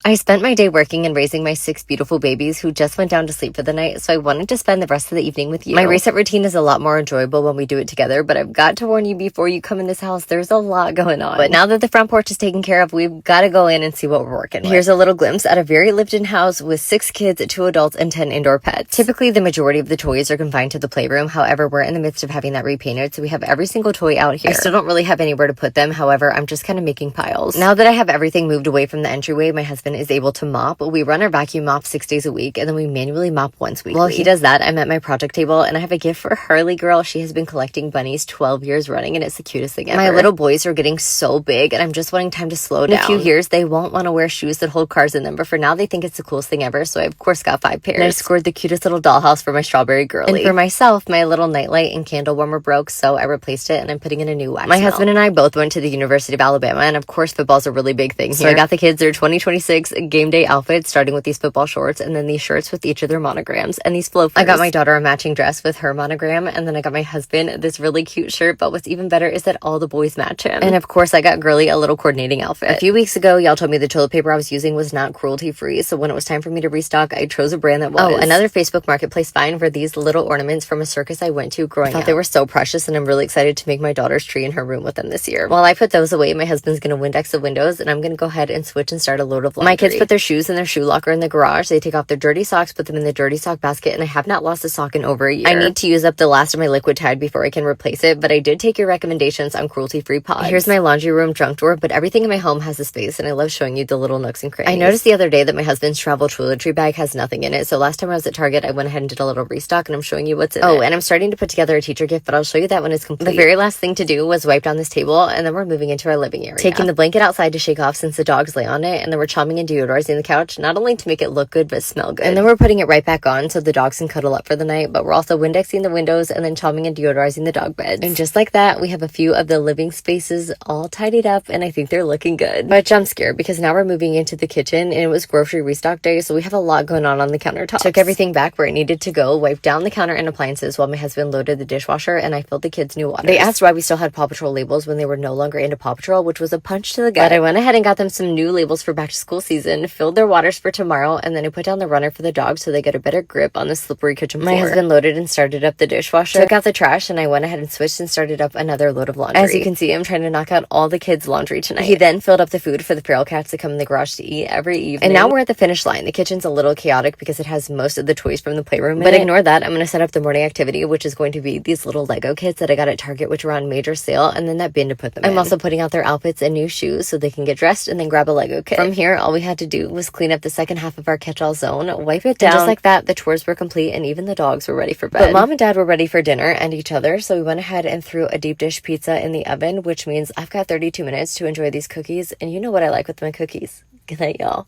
I spent my day working and raising my 6 beautiful babies who just went down to sleep for the night, so I wanted to spend the rest of the evening with you. My reset routine is a lot more enjoyable when we do it together, but I've got to warn you before you come in this house, there's a lot going on. But now that the front porch is taken care of, we've got to go in and see what we're working with. Here's a little glimpse at a very lived-in house with 6 kids, 2 adults, and 10 indoor pets. Typically, the majority of the toys are confined to the playroom. However, we're in the midst of having that repainted, so we have every single toy out here. I still don't really have anywhere to put them. However, I'm just kind of making piles. Now that I have everything moved away from the entryway, my husband is able to mop. We run our vacuum mop 6 days a week, and then we manually mop once weekly. While he does that, I'm at my project table, and I have a gift for Harley girl. She has been collecting bunnies 12 years running, and it's the cutest thing ever. My little boys are getting so big, and I'm just wanting time to slow down. In a few years, they won't want to wear shoes that hold cars in them, but for now, they think it's the coolest thing ever, so I, of course, got 5 pairs. And I scored the cutest little dollhouse for my strawberry girly. And for myself, my little nightlight and candle warmer broke, so I replaced it, and I'm putting in a new wax. My husband and I both went to the University of Alabama, and of course, football's a really big thing here. So I got the kids their 2026 game day outfits, starting with these football shorts, and then these shirts with each of their monograms, and these loafers. I got my daughter a matching dress with her monogram, and then I got my husband this really cute shirt, but what's even better is that all the boys match him. And of course, I got Girly a little coordinating outfit. A few weeks ago, y'all told me the toilet paper I was using was not cruelty-free, so when it was time for me to restock, I chose a brand that was. Oh, another Facebook Marketplace find for these little ornaments from a circus I went to growing up. I thought they were so precious, and I'm really excited to make my daughter's tree in her room with them this year. While I put those away, my husband's gonna Windex the windows, and I'm gonna go ahead and switch and start a load of laundry. My kids put their shoes in their shoe locker in the garage. They take off their dirty socks, put them in the dirty sock basket, and I have not lost a sock in over a year. I need to use up the last of my liquid Tide before I can replace it, but I did take your recommendations on cruelty-free pods. Here's my laundry room junk drawer, but everything in my home has a space, and I love showing you the little nooks and crannies. I noticed the other day that my husband's travel toiletry bag has nothing in it, so last time I was at Target, I went ahead and did a little restock, and I'm showing you what's in it. Oh, and I'm starting to put together a teacher gift, but I'll show you that when it's complete. The very last thing to do was wipe down this table, and then we're moving into our living area. Taking the blanket outside to shake off since the dogs lay on it, and then we're choming and deodorizing the couch, not only to make it look good, but smell good. And then we're putting it right back on so the dogs can cuddle up for the night, but we're also Windexing the windows and then choming and deodorizing the dog beds. And just like that, we have a few of the living spaces all tidied up, and I think they're looking good. But jump scare, because now we're moving into the kitchen, and it was grocery restock day, so we have a lot going on the countertops. Took everything back where it needed to go, wiped down the counter and appliances while my husband loaded the dishwasher, and I filled the kids' new waters. They asked why we still had Paw Patrol labels when they were no longer into Paw Patrol, which was a punch to the gut. But I went ahead and got them some new labels for back to school season, filled their waters for tomorrow, and then I put down the runner for the dogs so they get a better grip on the slippery kitchen floor. My husband loaded and started up the dishwasher, took out the trash, and I went ahead and switched and started up another load of laundry. As you can see, I'm trying to knock out all the kids' laundry tonight. He then filled up the food for the feral cats to come in the garage to eat every evening. And now we're at the finish line. The kitchen's a little chaotic because it has most of the toys from the playroom in it. But ignore that. I'm going to set up the morning activity, which is going to be these little Lego kits that I got at Target, which were on major sale, and then that bin to put them in. I'm also putting out their outfits and new shoes so they can get dressed and then grab a Lego kit. From here, all we had to do was clean up the second half of our catch-all zone, wipe it down, and just like that, the chores were complete, and even the dogs were ready for bed. But Mom and Dad were ready for dinner and each other, so we went ahead and threw a deep dish pizza in the oven, which means I've got 32 minutes to enjoy these cookies, and you know what I like with my cookies. Good night, y'all.